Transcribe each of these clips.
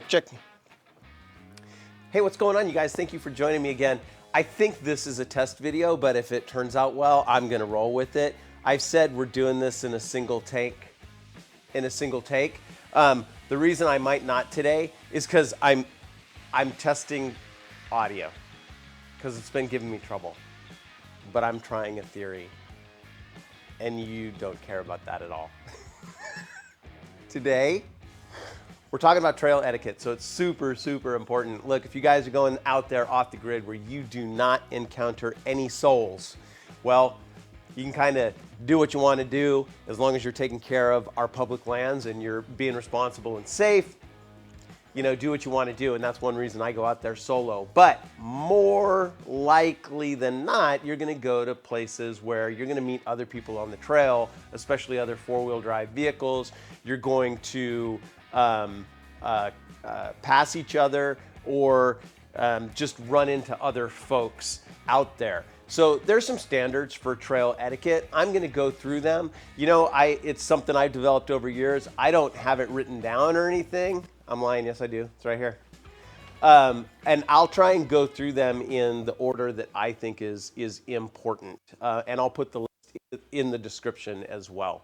Check. Hey, what's going on, you guys? Thank you for joining me again. I think this is a test video, but if it turns out well, I'm gonna roll with it. I've said we're doing this in a single take. The reason I might not today is because I'm testing audio because it's been giving me trouble. But I'm trying a theory, and you don't care about that at all. Today, we're talking about trail etiquette, so it's super, super important. Look, if you guys are going out there off the grid where you do not encounter any souls, well, you can kind of do what you want to do as long as you're taking care of our public lands and you're being responsible and safe. You know, do what you want to do, and that's one reason I go out there solo. But more likely than not, you're going to go to places where you're going to meet other people on the trail, especially other four-wheel drive vehicles. You're going to pass each other or just run into other folks out there. So there's some standards for trail etiquette. I'm gonna go through them. You know, it's something I've developed over years. I don't have it written down or anything. I'm lying, yes I do, it's right here. And I'll try and go through them in the order that I think is important. And I'll put the list in the description as well.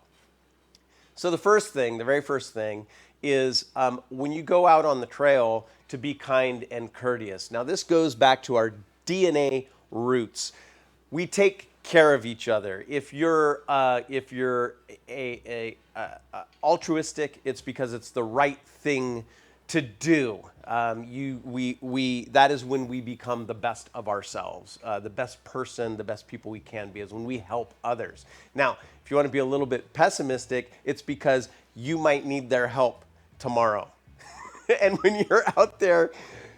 So the very first thing is when you go out on the trail, to be kind and courteous. Now this goes back to our DNA roots. We take care of each other. If you're altruistic, it's because it's the right thing to do. That is when we become the best of ourselves. The best person, the best people we can be is when we help others. Now, if you want to be a little bit pessimistic, it's because you might need their help tomorrow. And when you're out there,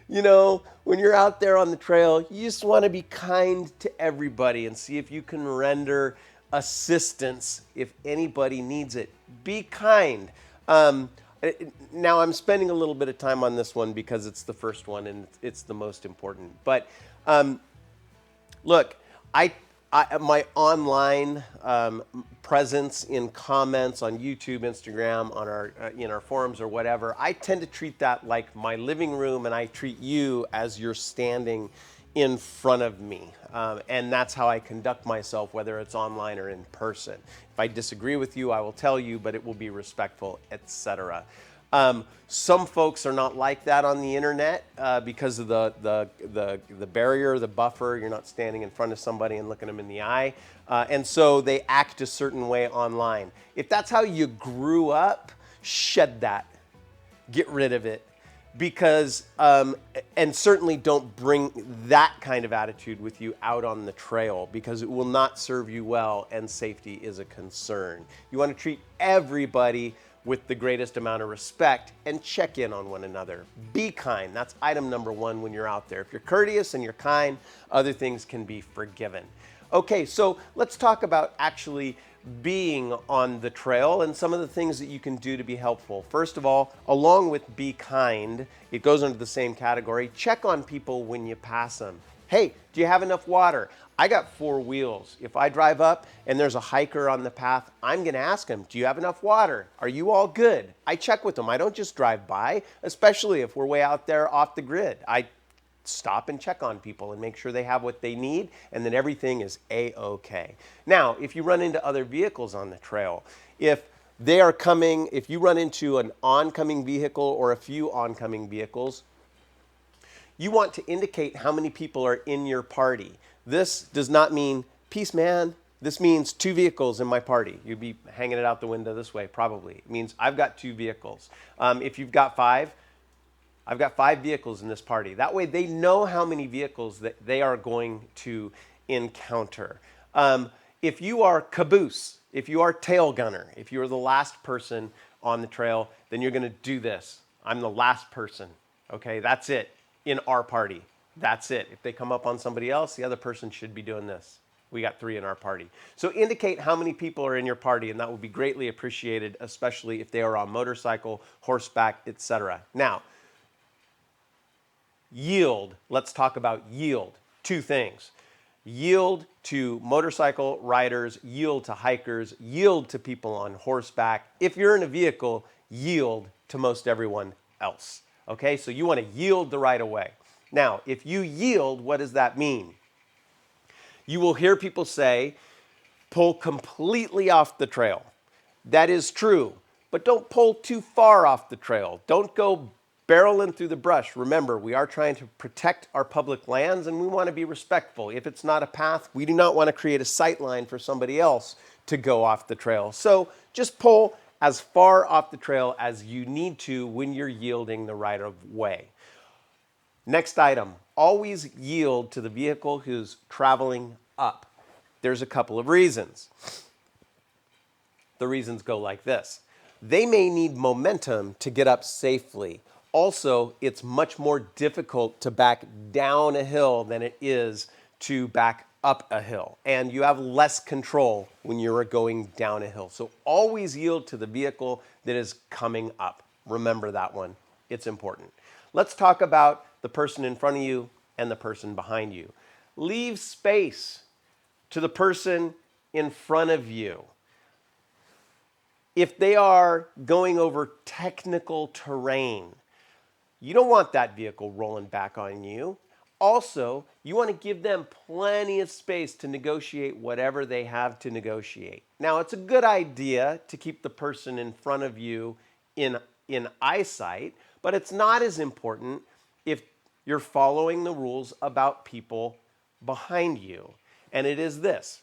you know, when you're out there on the trail, you just want to be kind to everybody and see if you can render assistance if anybody needs it. Be kind. Now, I'm spending a little bit of time on this one because it's the first one and it's the most important. But look, my online presence in comments on YouTube, Instagram, on our in our forums or whatever, I tend to treat that like my living room, and I treat you as you're standing in front of me. And that's how I conduct myself, whether it's online or in person. If I disagree with you, I will tell you, but it will be respectful, etc. Some folks are not like that on the internet because of the barrier, the buffer. You're not standing in front of somebody and looking them in the eye. And so they act a certain way online. If that's how you grew up, shed that. Get rid of it. Because, and certainly don't bring that kind of attitude with you out on the trail, because it will not serve you well, and safety is a concern. You want to treat everybody with the greatest amount of respect and check in on one another. Be kind. That's item number one when you're out there. If you're courteous and you're kind, other things can be forgiven. Okay, so let's talk about actually being on the trail and some of the things that you can do to be helpful. First of all, along with be kind, it goes under the same category. Check on people when you pass them. Hey, do you have enough water? I got 4 wheels. If I drive up and there's a hiker on the path, I'm gonna ask him, do you have enough water? Are you all good? I check with them. I don't just drive by, especially if we're way out there off the grid. I stop and check on people and make sure they have what they need and that everything is A-okay. Now, if you run into other vehicles on the trail, if you run into an oncoming vehicle or a few oncoming vehicles, you want to indicate how many people are in your party. This does not mean, peace man, this means 2 vehicles in my party. You'd be hanging it out the window this way, probably. It means I've got 2 vehicles. If you've got 5, I've got 5 vehicles in this party. That way they know how many vehicles that they are going to encounter. If you are caboose, if you are tail gunner, if you are the last person on the trail, then you're gonna do this. I'm the last person, okay? That's it in our party. That's it. If they come up on somebody else, the other person should be doing this. We got 3 in our party. So indicate how many people are in your party, and that will be greatly appreciated, especially if they are on motorcycle, horseback, etc. Now, yield. Let's talk about yield. 2 things. Yield to motorcycle riders, yield to hikers, yield to people on horseback. If you're in a vehicle, yield to most everyone else. Okay, so you want to yield the right of way. Now, if you yield, what does that mean? You will hear people say, pull completely off the trail. That is true, but don't pull too far off the trail. Don't go barreling through the brush. Remember, we are trying to protect our public lands and we want to be respectful. If it's not a path, we do not want to create a sight line for somebody else to go off the trail. So just pull as far off the trail as you need to when you're yielding the right of way. Next item, always yield to the vehicle who's traveling up. There's a couple of reasons. The reasons go like this. They may need momentum to get up safely. Also, it's much more difficult to back down a hill than it is to back up a hill. And you have less control when you're going down a hill. So always yield to the vehicle that is coming up. Remember that one. It's important. Let's talk about the person in front of you and the person behind you. Leave space to the person in front of you. If they are going over technical terrain, you don't want that vehicle rolling back on you. Also, you want to give them plenty of space to negotiate whatever they have to negotiate. Now, it's a good idea to keep the person in front of you in eyesight, but it's not as important if you're following the rules about people behind you. And it is this: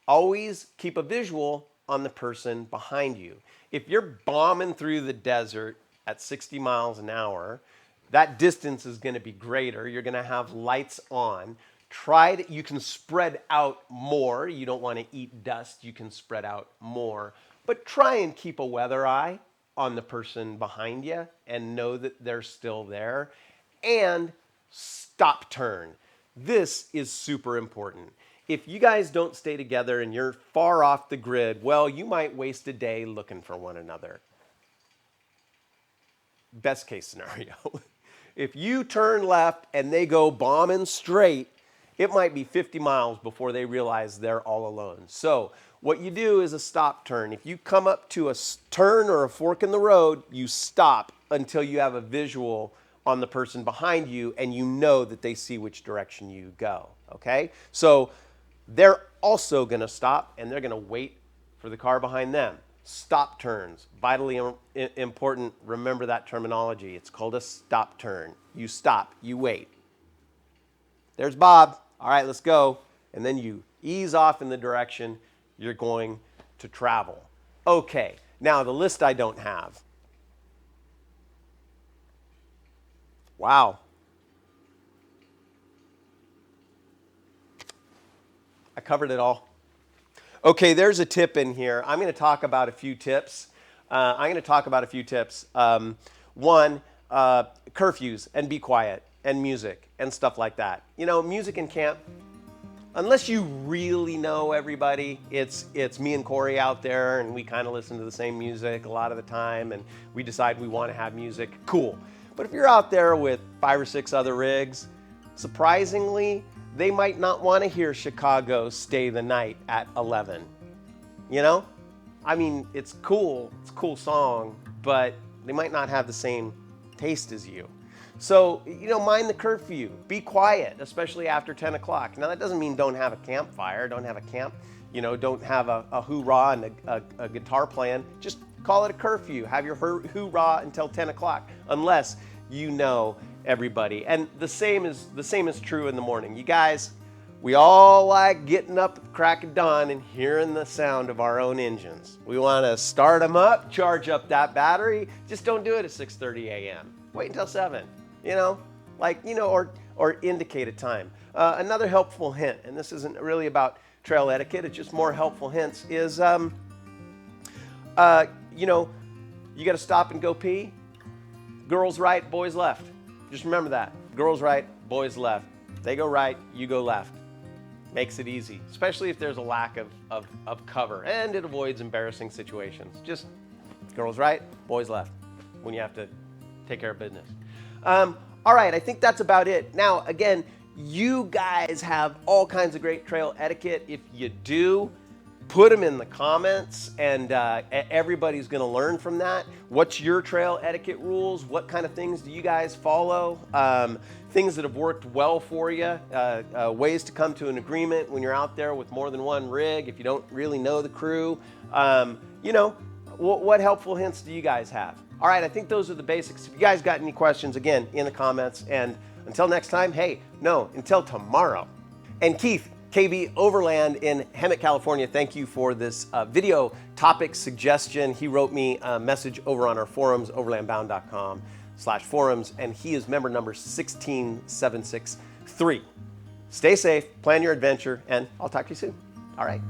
always keep a visual on the person behind you. If you're bombing through the desert at 60 miles an hour, that distance is going to be greater. You're going to have lights on. You can spread out more. You don't want to eat dust. You can spread out more. But try and keep a weather eye on the person behind you and know that they're still there. And stop turn. This is super important. If you guys don't stay together and you're far off the grid, well, you might waste a day looking for one another. Best case scenario. If you turn left and they go bombing straight, it might be 50 miles before they realize they're all alone. So what you do is a stop turn. If you come up to a turn or a fork in the road, you stop until you have a visual on the person behind you and you know that they see which direction you go. Okay? So they're also going to stop and they're going to wait for the car behind them. Stop turns, vitally important. Remember that terminology. It's called a stop turn. You stop, you wait. There's Bob. All right, let's go. And then you ease off in the direction you're going to travel. Okay, now the list I don't have. Wow. I covered it all. Okay, there's a tip in here. I'm going to talk about a few tips. One, curfews and be quiet and music and stuff like that. You know, music in camp, unless you really know everybody, it's me and Corey out there and we kind of listen to the same music a lot of the time and we decide we want to have music, cool. But if you're out there with 5 or 6 other rigs, surprisingly, they might not want to hear Chicago Stay the Night at 11. You know? I mean, it's cool. It's a cool song, but they might not have the same taste as you. So, you know, mind the curfew. Be quiet, especially after 10 o'clock. Now, that doesn't mean don't have a campfire, don't have a camp, you know, don't have a hoorah and a guitar playing. Just call it a curfew. Have your hoorah until 10 o'clock, unless you know everybody. And the same is true in the morning. You guys, we all like getting up at the crack of dawn and hearing the sound of our own engines. We want to start them up, charge up that battery. Just don't do it at 6:30 a.m. Wait until 7, you know, like, you know, or indicate a time. Another helpful hint, and this isn't really about trail etiquette, it's just more helpful hints, is, you know, you got to stop and go pee. Girls right, boys left. Just remember that. Girls right, boys left. They go right, you go left. Makes it easy, especially if there's a lack of cover, and it avoids embarrassing situations. Just girls right, boys left when you have to take care of business. All right, I think that's about it. Now, again, you guys have all kinds of great trail etiquette. If you do, put them in the comments, and everybody's going to learn from that. What's your trail etiquette rules? What kind of things do you guys follow? Things that have worked well for you, ways to come to an agreement when you're out there with more than one rig if you don't really know the crew. You know, what helpful hints do you guys have? All right, I think those are the basics. If you guys got any questions, again, in the comments. And until next time, hey, no, until tomorrow. And Keith, KB Overland in Hemet, California, thank you for this video topic suggestion. He wrote me a message over on our forums, overlandbound.com/forums, and he is member number 16763. Stay safe, plan your adventure, and I'll talk to you soon. All right.